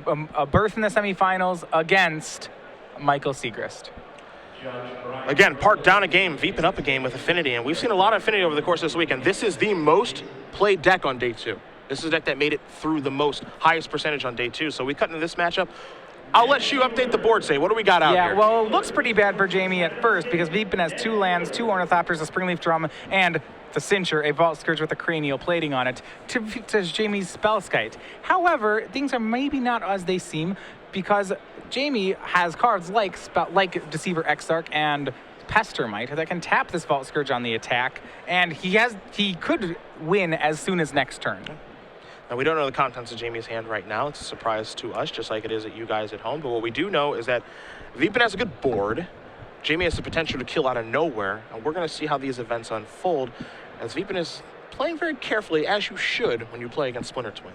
a berth in the semifinals against Michael Siegrist. Again, Parke down a game, Vipin up a game with Affinity, and we've seen a lot of Affinity over the course of this weekend. This is the most played deck on day 2. This is a deck that made it through the highest percentage on day 2. So we cut into this matchup. I'll let you update the board, say. What do we got out here? Yeah, well, it looks pretty bad for Jamie at first because Vipin has 2 lands, 2 Ornithopters, a Springleaf Drum, and the Cincher, a Vault Scourge with a cranial plating on it, to Jamie's Spellskite. However, things are maybe not as they seem because Jamie has cards like Deceiver Exarch and Pestermite that can tap this Vault Scourge on the attack, and he could win as soon as next turn. Now, we don't know the contents of Jamie's hand right now. It's a surprise to us, just like it is at you guys at home. But what we do know is that Vipin has a good board. Jamie has the potential to kill out of nowhere, and we're going to see how these events unfold as Vipin is playing very carefully, as you should when you play against Splinter Twin.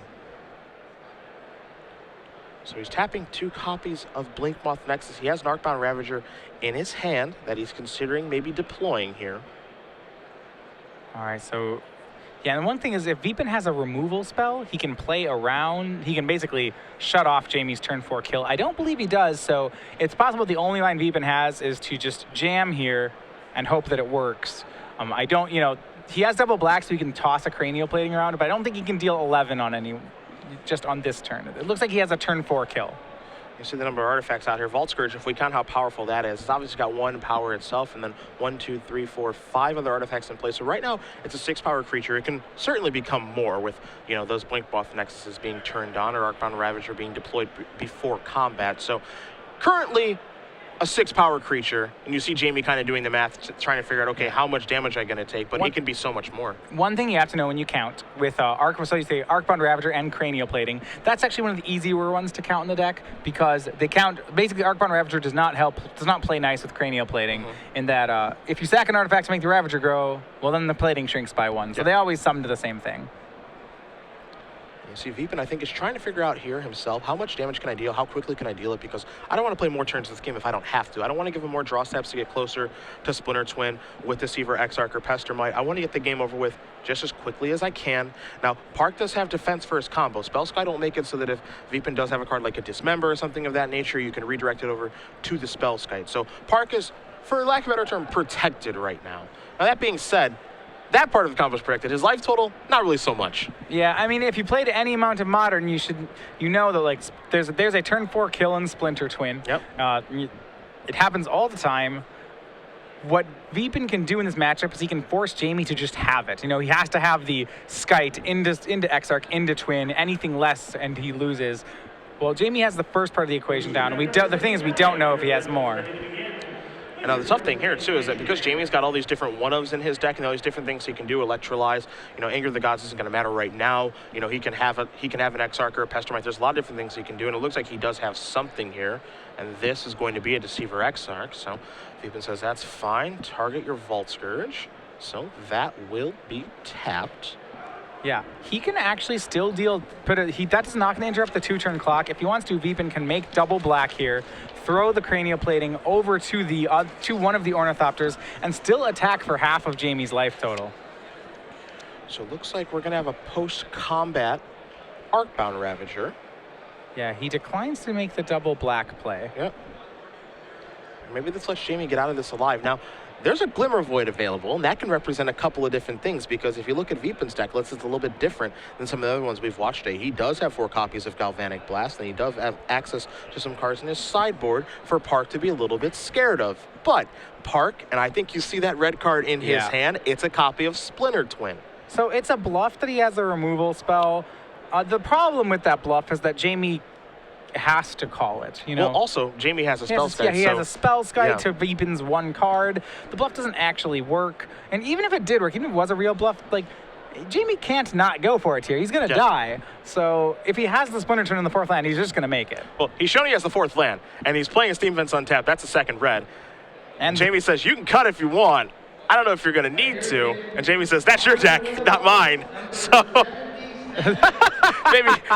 So he's tapping 2 copies of Blinkmoth Nexus. He has an Arcbound Ravager in his hand that he's considering maybe deploying here. All right, so yeah, and one thing is if Vipin has a removal spell, he can play around. He can basically shut off Jamie's turn 4 kill. I don't believe he does, so it's possible the only line Vipin has is to just jam here and hope that it works. He has double black, so he can toss a cranial plating around, but I don't think he can deal 11 on just on this turn. It looks like he has a turn 4 kill. You see the number of artifacts out here. Vault Scourge, if we count how powerful that is, it's obviously got 1 power itself, and then 1, 2, 3, 4, 5 other artifacts in place. So right now, it's a 6-power creature. It can certainly become more with, those Blinkmoth Nexuses being turned on or Arcbound Ravager being deployed before combat. So currently, a 6-power creature, and you see Jamie kind of doing the math, trying to figure out, okay, how much damage am I going to take, but he can be so much more. One thing you have to know when you count with Arcbound Ravager and Cranial Plating, that's actually one of the easier ones to count in the deck because they count, basically Arcbound Ravager does not play nice with Cranial Plating in that if you sack an artifact to make the Ravager grow, well then the plating shrinks by 1, so they always sum to the same thing. You see, Vipin, I think, is trying to figure out here himself, how much damage can I deal, how quickly can I deal it, because I don't want to play more turns in this game if I don't have to. I don't want to give him more draw steps to get closer to Splinter Twin with Deceiver, Exarch, or Pestermite. I want to get the game over with just as quickly as I can. Now, Parke does have defense for his combo. Spellskite don't make it so that if Vipin does have a card like a Dismember or something of that nature, you can redirect it over to the Spellskite. So Parke is, for lack of a better term, protected right now. Now, that being said, that part of the combo is protected. His life total, not really so much. Yeah, I mean, if you played any amount of Modern, you know that there's a turn 4 kill in Splinter Twin. Yep. It happens all the time. What Vipin can do in this matchup is he can force Jamie to just have it. He has to have the Skite into Exarch, into Twin, anything less, and he loses. Well, Jamie has the first part of the equation down. The thing is, we don't know if he has more. And now the tough thing here, too, is that because Jamie's got all these different one-ofs in his deck and all these different things he can do, Electrolyze, Anger of the Gods isn't going to matter right now. He can have an Exarch or a Pestermite. There's a lot of different things he can do, and it looks like he does have something here. And this is going to be a Deceiver Exarch. So Vipin says, that's fine. Target your Vault Scourge. So that will be tapped. Yeah, he can actually still deal, that's not going to interrupt the 2-turn clock. If he wants to, Vipin can make double black here, throw the cranial plating over to one of the Ornithopters, and still attack for half of Jamie's life total. So it looks like we're going to have a post-combat Arcbound Ravager. Yeah, he declines to make the double black play. Yep. Maybe this lets Jamie get out of this alive. Now, there's a Glimmer Void available, and that can represent a couple of different things, because if you look at Vipin's deck, it's a little bit different than some of the other ones we've watched today. He does have 4 copies of Galvanic Blast, and he does have access to some cards in his sideboard for Parke to be a little bit scared of. But Parke, and I think you see that red card in his hand, it's a copy of Splinter Twin. So it's a bluff that he has a removal spell. The problem with that bluff is that Jamie has to call it, Well, also, Jamie has a Spellskite. Yeah, he has a Spellskite to Vipin's 1 card. The bluff doesn't actually work. And even if it did work, even if it was a real bluff, Jamie can't not go for it here. He's going to die. So if he has the Splinter Twin in the 4th land, he's just going to make it. Well, he's shown he has the 4th land, and he's playing a Steam Vents untapped. That's a 2nd red. And Jamie says, you can cut if you want. I don't know if you're going to need to. And Jamie says, that's your deck, not mine. So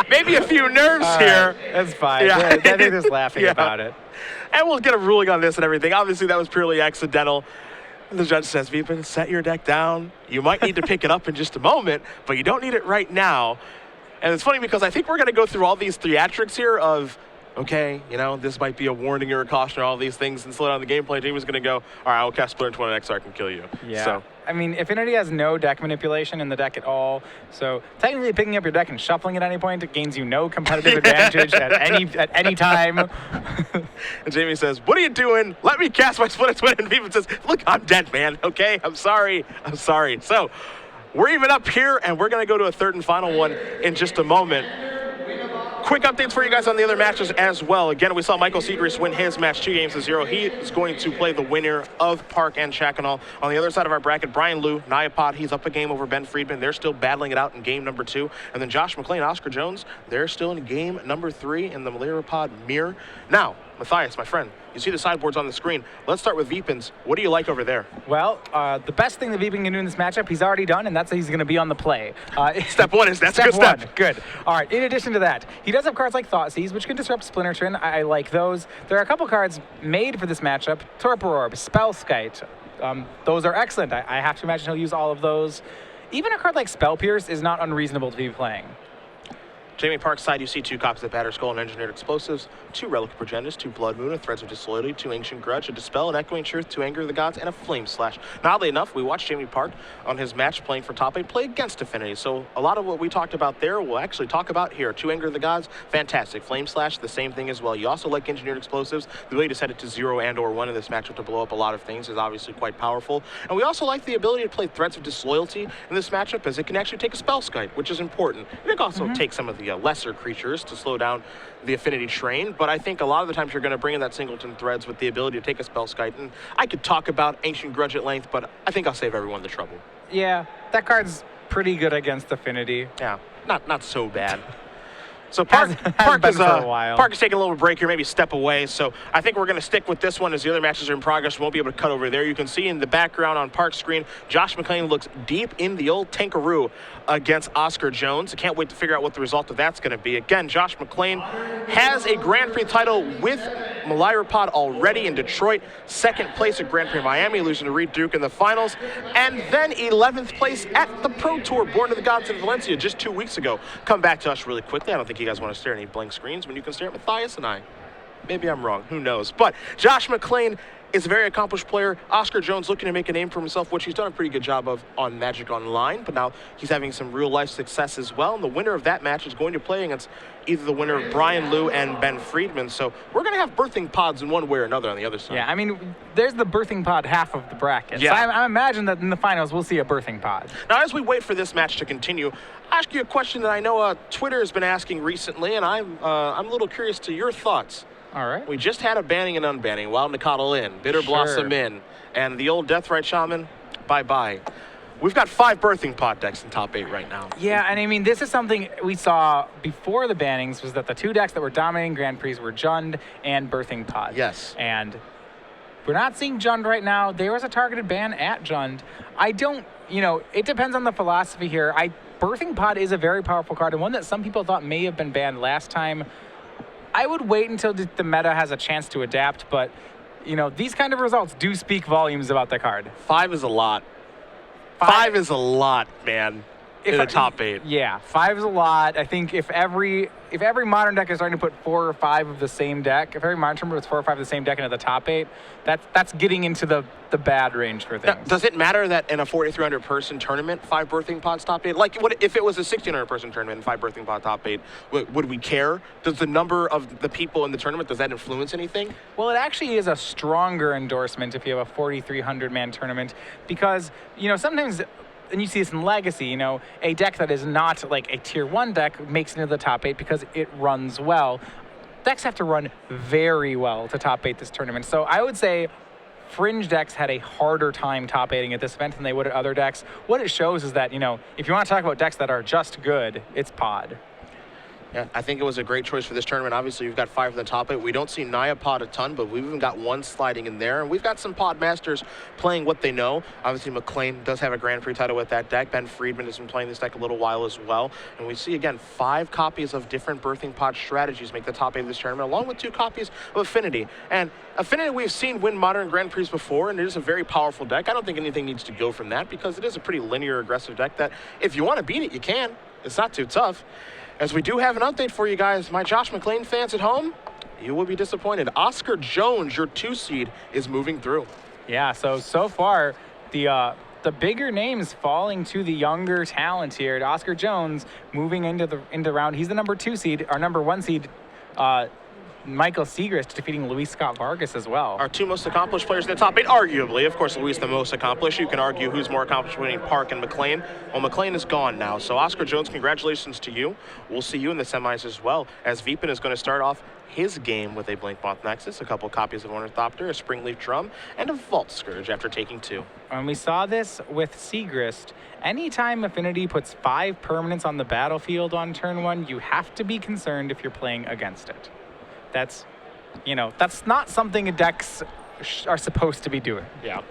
maybe a few nerves here. That's fine. Yeah. They're just laughing about it. And we'll get a ruling on this and everything. Obviously, that was purely accidental. And the judge says, Vipin, set your deck down. You might need to pick it up in just a moment, but you don't need it right now. And it's funny because I think we're going to go through all these theatrics here of, okay, you know, this might be a warning or a caution or all these things, and slow down the gameplay. Jamie's going to go, all right, I'll cast Splinter Twin next so I can kill you. Yeah. So. I mean, Affinity has no deck manipulation in the deck at all, so technically picking up your deck and shuffling at any point, it gains you no competitive advantage at any time. And Jamie says, what are you doing? Let me cast my Splinter Twin. And Vipin says, look, I'm dead, man, okay? I'm sorry. So we're even up here, and we're going to go to a third and final one in just a moment. Quick updates for you guys on the other matches as well. Again, we saw Michael Segrist win his match 2-0. He is going to play the winner of Parke and Chackonal. On the other side of our bracket, Brian Liu, Nyapod, he's up a game over Ben Friedman. They're still battling it out in game number 2. And then Josh McClain, Oscar Jones, they're still in game number 3 in the Malirapod mirror. Now, Matthias, my friend, you see the sideboards on the screen. Let's start with Vipin's. What do you like over there? Well, the best thing that Vipin can do in this matchup, he's already done, and that's that he's going to be on the play. Step 1 is that's a good step. Good. All right, in addition to that, he does have cards like Thoughtseize, which can disrupt Splinter Twin. I like those. There are a couple cards made for this matchup. Torpor Orb, Spellskite. Those are excellent. I have to imagine he'll use all of those. Even a card like Spell Pierce is not unreasonable to be playing. Jamie Park's side, you see 2 copies of Batter Skull and Engineered Explosives, 2 Relic of Progenitus, 2 Blood Moon, a Threads of Disloyalty, 2 Ancient Grudge, a Dispel, an Echoing Truth, 2 Anger of the Gods, and a Flame Slash. Now, oddly enough, we watched Jamie Park on his match playing for top 8 play against Affinity. So a lot of what we talked about there, we'll actually talk about here. 2 Anger of the Gods, fantastic. Flame Slash, the same thing as well. You also like Engineered Explosives. The ability to set it to 0 and or 1 in this matchup to blow up a lot of things is obviously quite powerful. And we also like the ability to play Threads of Disloyalty in this matchup, as it can actually take a Spellskite, which is important. And it can also take some of the lesser creatures to slow down the Affinity train, but I think a lot of the times you're going to bring in that Singleton Threads with the ability to take a Spellskite, and I could talk about Ancient Grudge at length, but I think I'll save everyone the trouble. Yeah, that card's pretty good against Affinity. Yeah, not so bad. So Park is taking a little break here, maybe step away. So I think we're going to stick with this one as the other matches are in progress. We won't be able to cut over there. You can see in the background on Park's screen, Josh McClain looks deep in the old Tankaroo against Oscar Jones. I can't wait to figure out what the result of that's going to be. Again, Josh McClain has a Grand Prix title with Malirapod already in Detroit. 2nd place at Grand Prix Miami, losing to Reed Duke in the finals. And then 11th place at the Pro Tour, Born to the Gods in Valencia just 2 weeks ago. Come back to us really quickly. I don't think you guys want to stare at any blank screens when you can stare at Matthias and I. Maybe I'm wrong. Who knows? But Josh McClain is a very accomplished player. Oscar Jones looking to make a name for himself, which he's done a pretty good job of on Magic Online, but now he's having some real-life success as well. And the winner of that match is going to play against either the winner of Brian Liu and Ben Friedman. So we're going to have birthing pods in one way or another on the other side. Yeah, I mean, there's the birthing pod half of the bracket. Yeah. So I imagine that in the finals we'll see a birthing pod. Now, as we wait for this match to continue, I'll ask you a question that I know Twitter has been asking recently, and I'm a little curious to your thoughts. All right. We just had a banning and unbanning, Wild Nicodle in, Bitter Blossom in, and the old Deathrite Shaman, bye-bye. We've got 5 birthing pod decks in top 8 right now. Yeah, and I mean, this is something we saw before the bannings, was that the 2 decks that were dominating Grand Prix were Jund and Birthing Pod. Yes. And we're not seeing Jund right now. There was a targeted ban at Jund. I don't, it depends on the philosophy here. Birthing Pod is a very powerful card, and one that some people thought may have been banned last time. I would wait until the meta has a chance to adapt, but, these kind of results do speak volumes about the card. 5 is a lot. 5 is a lot, man, in the top 8. Yeah, 5 is a lot. I think if every modern deck is starting to put 4 or 5 of the same deck, if every modern tournament puts 4 or 5 of the same deck into the top 8, that's getting into the bad range for things. Now, does it matter that in a 4,300 person tournament, 5 birthing pods top 8? Like, what if it was a 1,600 person tournament and 5 birthing pod top 8? Would we care? Does the number of the people in the tournament, does that influence anything? Well, it actually is a stronger endorsement if you have a 4,300 man tournament, because sometimes. And you see this in Legacy, a deck that is not like a tier 1 deck makes it into the top 8 because it runs well. Decks have to run very well to top 8 this tournament. So I would say Fringe decks had a harder time top 8ing at this event than they would at other decks. What it shows is that, if you want to talk about decks that are just good, it's Pod. Yeah, I think it was a great choice for this tournament. Obviously, you've got 5 in the top 8. We don't see Nyapod a ton, but we've even got 1 sliding in there. And we've got some pod masters playing what they know. Obviously, McClain does have a Grand Prix title with that deck. Ben Friedman has been playing this deck a little while as well. And we see, again, 5 copies of different birthing pod strategies make the top 8 of this tournament, along with 2 copies of Affinity. And Affinity we've seen win modern Grand Prix before, and it is a very powerful deck. I don't think anything needs to go from that because it is a pretty linear, aggressive deck that if you want to beat it, you can. It's not too tough. As we do have an update for you guys, my Josh McClain fans at home, you will be disappointed. Oscar Jones, your 2 seed, is moving through. Yeah, so far, the bigger names falling to the younger talent here. Oscar Jones moving into the round. He's the number 2 seed. Our number 1 seed, Michael Siegrist, defeating Luis Scott Vargas as well. Our 2 most accomplished players in the top 8, arguably. Of course, Luis the most accomplished. You can argue who's more accomplished between Parke and McClain. Well, McClain is gone now. So Oscar Jones, congratulations to you. We'll see you in the semis as well, as Vipin is going to start off his game with a Blinkmoth Nexus, a couple copies of Ornithopter, a Springleaf Drum, and a Vault Scourge after taking 2. And we saw this with Siegrist. Anytime Affinity puts 5 permanents on the battlefield on turn 1, you have to be concerned if you're playing against it. That's not something decks are supposed to be doing. Yeah.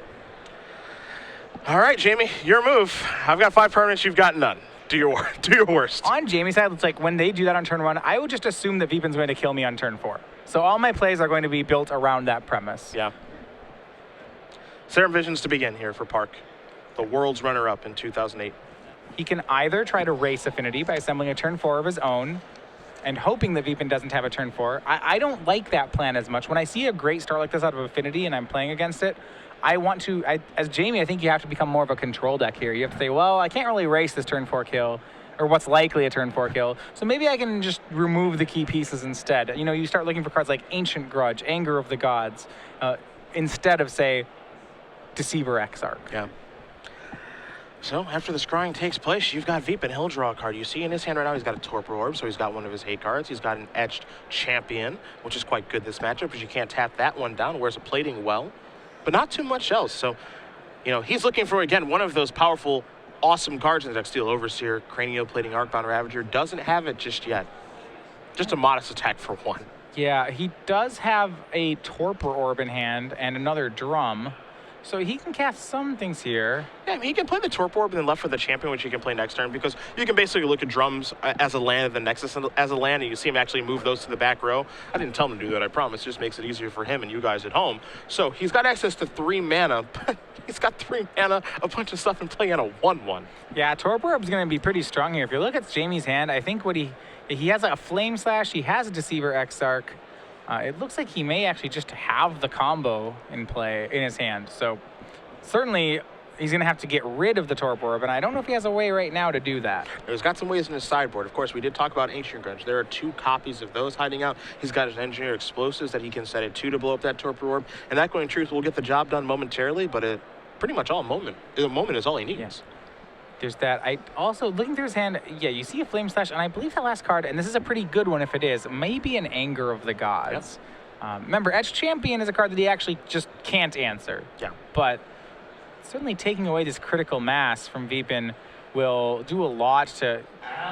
All right, Jamie, your move. I've got 5 permanents, you've got none. Do your worst. On Jamie's side, it's like when they do that on turn 1, I would just assume that Vipin's going to kill me on turn 4. So all my plays are going to be built around that premise. Yeah. Serum Visions to begin here for Parke, the world's runner-up in 2008. He can either try to race Affinity by assembling a turn 4 of his own and hoping that Vipin doesn't have a turn 4. I don't like that plan as much. When I see a great start like this out of Affinity and I'm playing against it, as Jamie, I think you have to become more of a control deck here. You have to say, well, I can't really race this turn 4 kill, or what's likely a turn 4 kill, so maybe I can just remove the key pieces instead. You start looking for cards like Ancient Grudge, Anger of the Gods, instead of, say, Deceiver Exarch. Yeah. So after the scrying takes place, you've got Vipin. He'll draw a card. You see in his hand right now, he's got a Torpor Orb, so he's got one of his hate cards. He's got an Etched Champion, which is quite good this matchup because you can't tap that one down, whereas a Plating well, but not too much else. So, he's looking for, again, one of those powerful, awesome cards in the deck. Steel Overseer, Cranioplating Arcbound Ravager. Doesn't have it just yet. Just a modest attack for 1. Yeah, he does have a Torpor Orb in hand and another Drum. So he can cast some things here. Yeah, I mean, he can play the Torpor Orb and then left for the Champion, which he can play next turn, because you can basically look at Drums as a land and the Nexus as a land, and you see him actually move those to the back row. I didn't tell him to do that, I promise. It just makes it easier for him and you guys at home. So he's got access to 3 mana, but he's got 3 mana, a bunch of stuff, and playing on a 1/1. Yeah, Torpor Orb's going to be pretty strong here. If you look at Jamie's hand, I think he has a Flame Slash, he has a Deceiver Exarch. It looks like he may actually just have the combo in play in his hand. So certainly, he's going to have to get rid of the Torpor Orb, and I don't know if he has a way right now to do that. He's got some ways in his sideboard. Of course, we did talk about Ancient Grudge. There are 2 copies of those hiding out. He's got his Engineer Explosives that he can set at 2 to blow up that Torpor Orb, and that, going truth, will get the job done momentarily, but pretty much a moment is all he needs. Yeah. There's that. I also, looking through his hand, yeah, you see a Flame Slash, and I believe that last card, and this is a pretty good one if it is, maybe an Anger of the Gods. Yep. Remember, Etched Champion is a card that he actually just can't answer. Yeah. But certainly taking away this critical mass from Vipin will do a lot to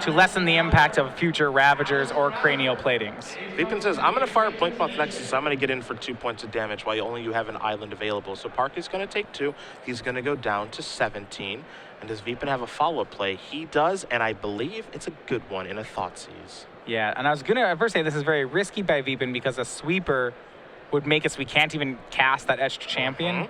lessen the impact of future Ravagers or Cranial Platings. Vipin says, I'm going to fire Blinkmoth Nexus. I'm going to get in for 2 points of damage while you have an island available. So Parke is going to take 2. He's going to go down to 17. And does Vipin have a follow-up play? He does, and I believe it's a good one in a Thoughtseize. Yeah, and I was going to first say this is very risky by Vipin because a sweeper would make it so we can't even cast that Etched Champion.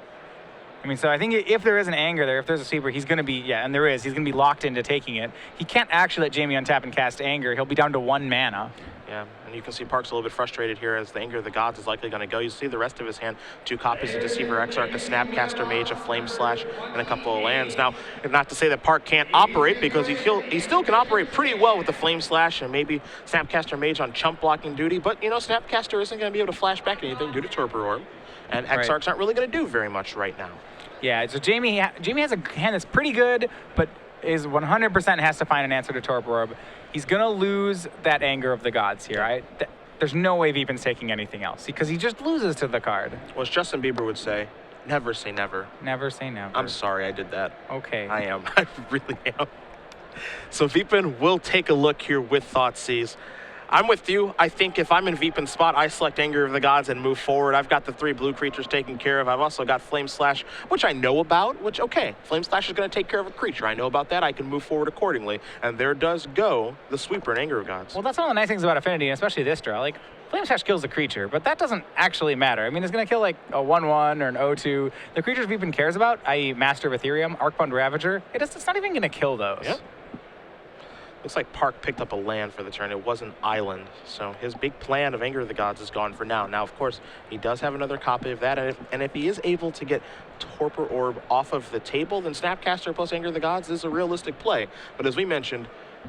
I mean, so I think if there is an Anger there, if there's a sweeper, he's going to be, and there is, he's going to be locked into taking it. He can't actually let Jamie untap and cast Anger. He'll be down to 1 mana. Yeah, and you can see Parke's a little bit frustrated here as the Anger of the Gods is likely going to go. You see the rest of his hand, 2 copies of Deceiver Exarch, a Snapcaster Mage, a Flame Slash, and a couple of lands. Now, not to say that Parke can't operate, because he still can operate pretty well with the Flame Slash and maybe Snapcaster Mage on chump blocking duty, but, Snapcaster isn't going to be able to flash back anything due to Torpor Orb, and Exarch's not really going to do very much right now. Yeah, so Jamie has a hand that's pretty good, but is 100% has to find an answer to Torpor Orb. He's going to lose that Anger of the Gods here. There's no way Vipin's taking anything else, because he just loses to the card. Well, as Justin Bieber would say, never say never. Never say never. I'm sorry I did that. Okay. I am. I really am. So Vipin will take a look here with Thoughtseize. I'm with you. I think if I'm in Vipin's spot, I select Anger of the Gods and move forward. I've got the 3 blue creatures taken care of. I've also got Flame Slash, which I know about, okay, Flame Slash is going to take care of a creature. I know about that. I can move forward accordingly. And there does go the sweeper and Anger of Gods. Well, that's one of the nice things about Affinity, especially this draw. Like, Flame Slash kills the creature, but that doesn't actually matter. I mean, it's going to kill like a 1/1 or an 0/2. The creatures Vipin cares about, i.e. Master of Ethereum, Arcbound Ravager, it's not even going to kill those. Yep. Looks like Parke picked up a land for the turn. It was an island. So his big plan of Anger of the Gods is gone for now. Now, of course, he does have another copy of that. And if he is able to get Torpor Orb off of the table, then Snapcaster plus Anger of the Gods is a realistic play. But as we mentioned,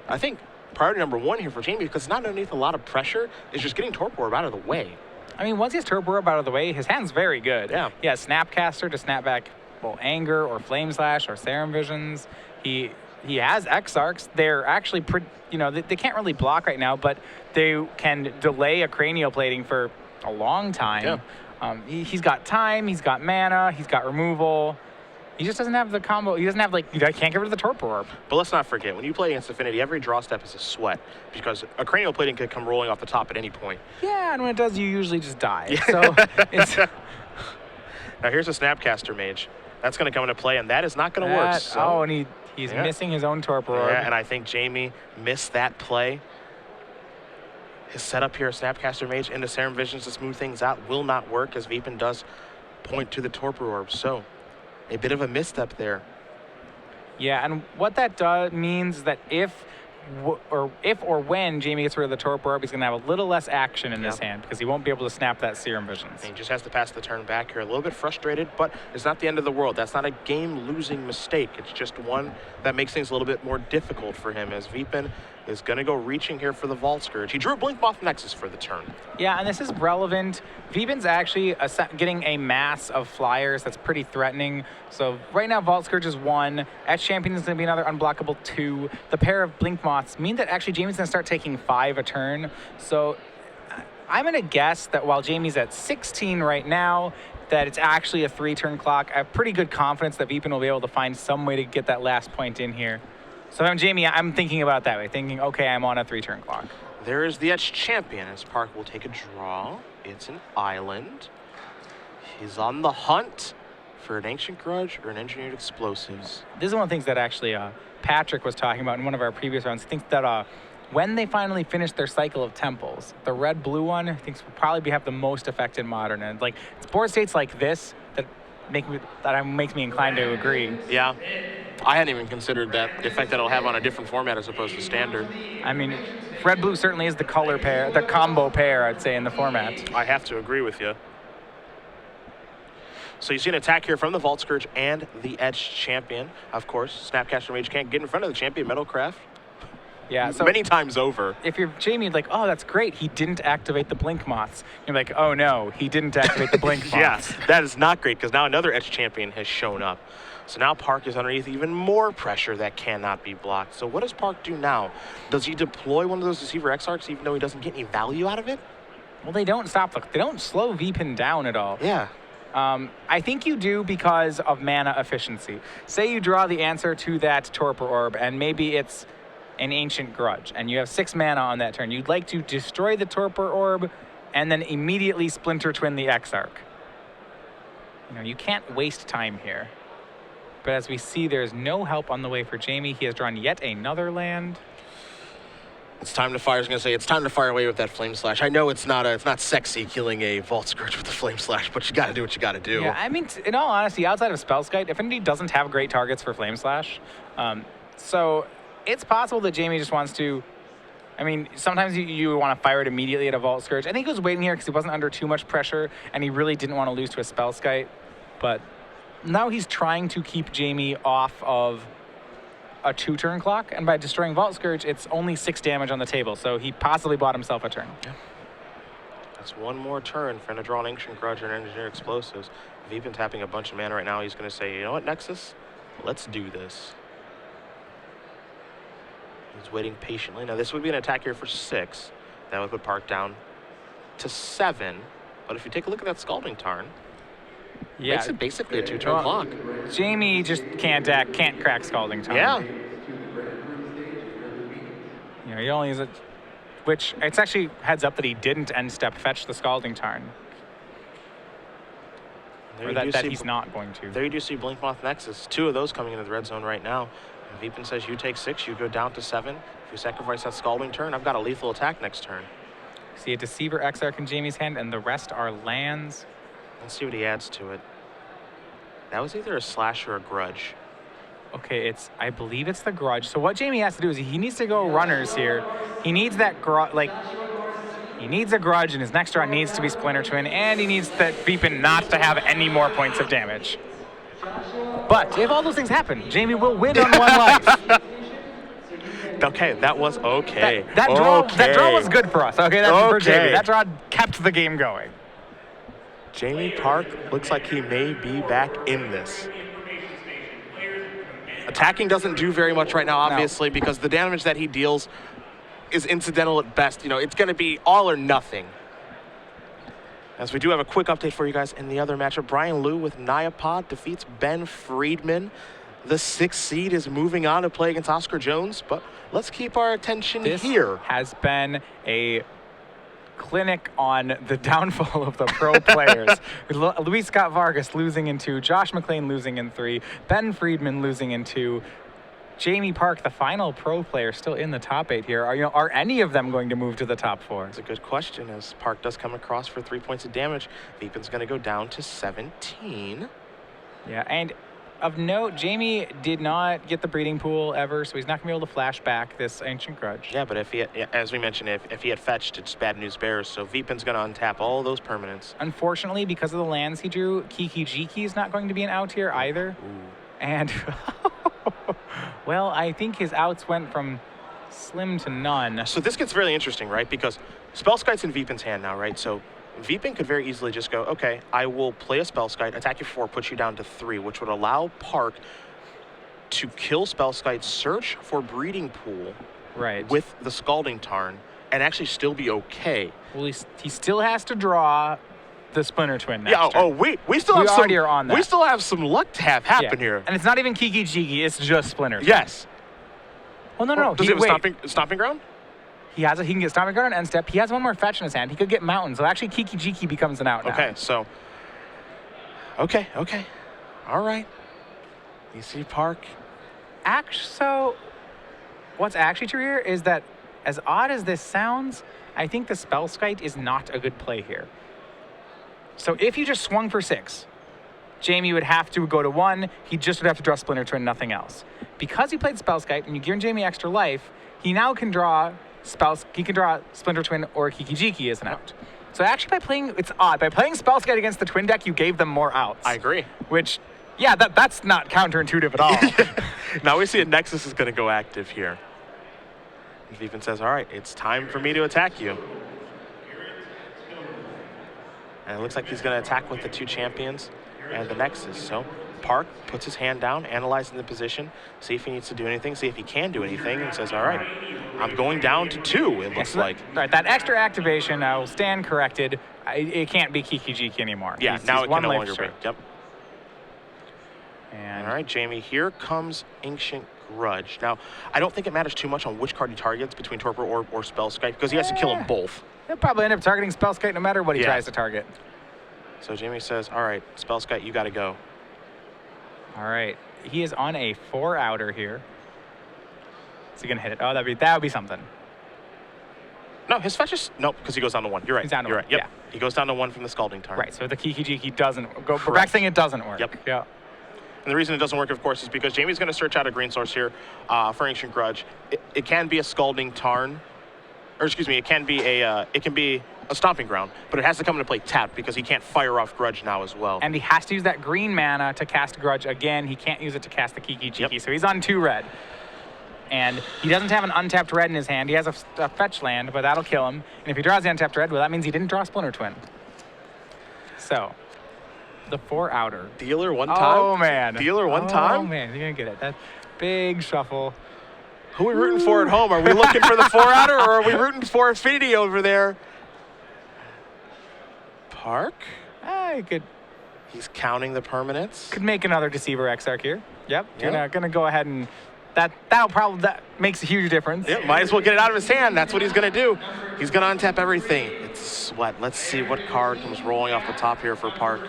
I think priority number one here for Jamie, because it's not underneath a lot of pressure, is just getting Torpor Orb out of the way. I mean, once he has Torpor Orb out of the way, his hand's very good. Yeah. He has Snapcaster to snap back, well, Anger or Flame Slash or Serum Visions. He has Exarchs. They're actually pretty, you know, they can't really block right now, but they can delay a Cranial Plating for a long time. Yeah. He's got time, he's got mana, he's got removal. He just doesn't have the combo. He doesn't have, like, you can't get rid of the Torpor Orb. But let's not forget, when you play against Affinity, every draw step is a sweat, because a Cranial Plating could come rolling off the top at any point. Yeah, and when it does, you usually just die. So it's... Now here's a Snapcaster Mage. That's going to come into play, and that is not going to work. So. Oh, and he's missing his own Torpor Orb. Yeah, and I think Jamie missed that play. His setup here, Snapcaster Mage into Serum Visions to smooth things out, will not work, as Vipin does point to the Torpor Orb. So a bit of a misstep there. Yeah, and what that means that if or when Jamie gets rid of the Torpor Orb, he's going to have a little less action in his hand, because he won't be able to snap that Serum Visions. And he just has to pass the turn back here. A little bit frustrated, but it's not the end of the world. That's not a game-losing mistake. It's just one that makes things a little bit more difficult for him, as Vipin is going to go reaching here for the Vault Scourge. He drew a Blinkmoth Nexus for the turn. Yeah, and this is relevant. Vipin's actually getting a mass of flyers that's pretty threatening. So right now, Vault Scourge is 1. Etch Champion is going to be another unblockable 2. The pair of Blinkmoths mean that actually Jamie's going to start taking 5 a turn. So I'm going to guess that while Jamie's at 16 right now, that it's actually a 3-turn clock. I have pretty good confidence that Vipin will be able to find some way to get that last point in here. So if I'm Jamie, I'm thinking about it that way, thinking, okay, I'm on a 3-turn clock. There is the Etched Champion, as Parke will take a draw. It's an island. He's on the hunt for an Ancient Grudge or an Engineered Explosives. This is one of the things that actually Patrick was talking about in one of our previous rounds. He thinks that when they finally finish their cycle of temples, the red-blue one, he thinks will probably have the most effect in Modern. And like, it's board states like this that makes me inclined to agree. Yeah. I hadn't even considered that effect that it'll have on a different format as opposed to standard. I mean, red-blue certainly is the color pair, the combo pair, I'd say, in the format. I have to agree with you. So you see an attack here from the Vault Scourge and the Etched Champion. Of course, Snapcaster Mage can't get in front of the champion, Metalcraft. Yeah, so many times over. If you're Jamie, you're like, oh, that's great. He didn't activate the Blink Moths. You're like, oh no, he didn't activate the Blink Moths. Yeah, that is not great, because now another Etched Champion has shown up. So now Parke is underneath even more pressure that cannot be blocked. So what does Parke do now? Does he deploy one of those Deceiver Exarchs even though he doesn't get any value out of it? Well, they don't slow Vipin down at all. Yeah. I think you do because of mana efficiency. Say you draw the answer to that Torpor Orb, and maybe it's an Ancient Grudge, and you have 6 mana on that turn. You'd like to destroy the Torpor Orb and then immediately Splinter Twin the Exarch. You know, you can't waste time here. But as we see, there's no help on the way for Jamie. He has drawn yet another land. It's time to fire. I was going to say, it's time to fire away with that Flame Slash. I know it's not sexy killing a Vault Scourge with the Flame Slash, but you got to do what you got to do. Yeah, I mean, in all honesty, outside of Spellskite, Affinity doesn't have great targets for Flame Slash. So it's possible that Jamie just wants to... I mean, sometimes you want to fire it immediately at a Vault Scourge. I think he was waiting here because he wasn't under too much pressure, and he really didn't want to lose to a Spellskite. But now he's trying to keep Jamie off of a 2-turn clock, and by destroying Vault Scourge, it's only 6 damage on the table, so he possibly bought himself a turn. Yeah. That's one more turn for him to draw an Ancient Grudge and Engineer Explosives. Vipin tapping a bunch of mana right now. He's going to say, you know what, Nexus? Let's do this. He's waiting patiently. Now, this would be an attack here for 6. That would put Parke down to 7. But if you take a look at that Scalding Tarn, yeah, makes it basically a 2-turn clock. Jamie just can't crack Scalding Tarn. Yeah. You know, he only uses it, which it's actually heads up that he didn't end step fetch the Scalding Tarn. Or that he's not going to. There you do see Blinkmoth Nexus. 2 of those coming into the red zone right now. And Vipin says you take 6, you go down to 7. If you sacrifice that Scalding Tarn, I've got a lethal attack next turn. See a Deceiver Exarch in Jamie's hand, and the rest are lands. Let's see what he adds to it. That was either a Slash or a Grudge. Okay, I believe it's the Grudge. So what Jamie has to do is he needs to go runners here. He needs that Grudge, he needs a Grudge, and his next draw needs to be Splinter Twin, and he needs that Vipin not to have any more points of damage. But if all those things happen, Jamie will win on 1 life. Okay, that was okay. That draw was good for us. Okay, that's for Jamie. That draw kept the game going. Jamie Parke looks like he may be back in this. Attacking doesn't do very much right now, obviously, because the damage that he deals is incidental at best. You know, it's going to be all or nothing. As we do have a quick update for you guys in the other matchup, Brian Liu with Nyapod defeats Ben Friedman. The 6th seed is moving on to play against Oscar Jones, but let's keep our attention here. This has been a clinic on the downfall of the pro players. Luis Scott Vargas losing in 2, Josh McClain losing in 3, Ben Friedman losing in 2, Jamie Parke, the final pro player, still in the top 8 here. Are any of them going to move to the top 4? It's a good question, as Parke does come across for 3 points of damage. Vipin's going to go down to 17. Yeah, and of note, Jamie did not get the breeding pool ever, so he's not going to be able to flash back this Ancient Grudge. Yeah, but if he had, as we mentioned, if he had fetched, it's bad news bears, so Vipin's going to untap all those permanents. Unfortunately, because of the lands he drew, Kiki-Jiki is not going to be an out here either. Ooh. And, well, I think his outs went from slim to none. So this gets really interesting, right? Because Spellskite's in Vipin's hand now, right? So Vipin could very easily just go, okay, I will play a Spellskite, attack you for 4, put you down to 3, which would allow Parke to kill Spellskite, search for breeding pool with the Scalding Tarn, and actually still be okay. Well, he still has to draw the Splinter Twin next turn. We still have already are on that. We still have some luck to have happen here. And it's not even Kiki-Jiki, it's just Splinter Twin. Yes. Well, no. Does he have a stomping ground? He can get Stomping Ground on end step. He has one more fetch in his hand. He could get Mountain. So actually Kiki-Jiki becomes an out now. Okay, so. Okay. All right. You see Parke. So what's actually true here is that as odd as this sounds, I think the Spellskite is not a good play here. So if you just swung for 6, Jamie would have to go to 1. He just would have to draw Splinter Twin, nothing else. Because he played Spellskite and you give Jamie extra life, he now can draw Splinter Twin or Kiki-Jiki as an out. So actually it's odd. By playing Spellskite against the Twin deck, you gave them more outs. I agree. Which, yeah, that's not counterintuitive at all. Now we see a Nexus is going to go active here. And Vipin says, all right, it's time for me to attack you. And it looks like he's going to attack with the 2 champions and the Nexus. So Parke puts his hand down, analyzing the position, see if he needs to do anything, see if he can do anything, and says, all right, I'm going down to 2, it looks like. All right, that extra activation, I will stand corrected. It can't be Kiki-Jiki anymore. Yeah, now it can no longer be. Yep. And all right, Jamie, here comes Ancient Grudge. Now, I don't think it matters too much on which card he targets between Torpor or Spellskite, because he has to kill them both. He'll probably end up targeting Spellskite no matter what he tries to target. So Jamie says, all right, Spellskite, you got to go. All right. He is on a 4-outer here. Is he going to hit it? Oh, that would be something. No, his fetch is... Nope, because he goes down to 1. You're right. He's down to 1. Right. Yep. Yeah. He goes down to 1 from the Scalding Tarn. Right, so the Kiki-Jiki doesn't go... We're back saying it doesn't work. Yep. Yeah. And the reason it doesn't work, of course, is because Jamie's going to search out a green source here for Ancient Grudge. It can be a Scalding Tarn. Or, excuse me, it can be a Stomping Ground, but it has to come into play tapped because he can't fire off Grudge now as well. And he has to use that green mana to cast Grudge again. He can't use it to cast the Kiki-Jiki, so he's on 2 red. And he doesn't have an untapped red in his hand. He has a fetch land, but that'll kill him. And if he draws the untapped red, well, that means he didn't draw Splinter Twin. So, the 4-outer. Dealer 1 time? Oh, man. Dealer 1 time? Oh, man, you're going to get it. That big shuffle. Who are we rooting for at home? Are we looking for the 4-outer, or are we rooting for Affinity over there? Parke? He's counting the permanents. Could make another Deceiver Exarch here. Yep. Gonna go ahead and that makes a huge difference. Yeah, might as well get it out of his hand. That's what he's gonna do. He's gonna untap everything. It's Sweat. Let's see what card comes rolling off the top here for Parke.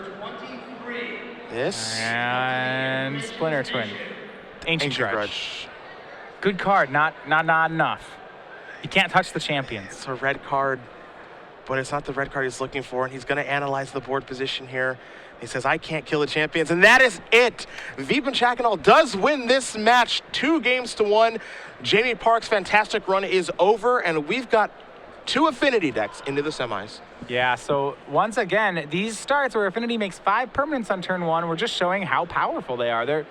This and Splinter Twin. Ancient Grudge. Good card, not enough. You can't touch the champions. It's a red card. but it's not the red card he's looking for, and he's going to analyze the board position here. He says, I can't kill the champions, and that is it. Vipin Chackonal does win this match 2-1. Jamie Park's fantastic run is over, and we've got 2 Affinity decks into the semis. Yeah, so once again, these starts where Affinity makes 5 permanents on turn 1, we're just showing how powerful they are. They're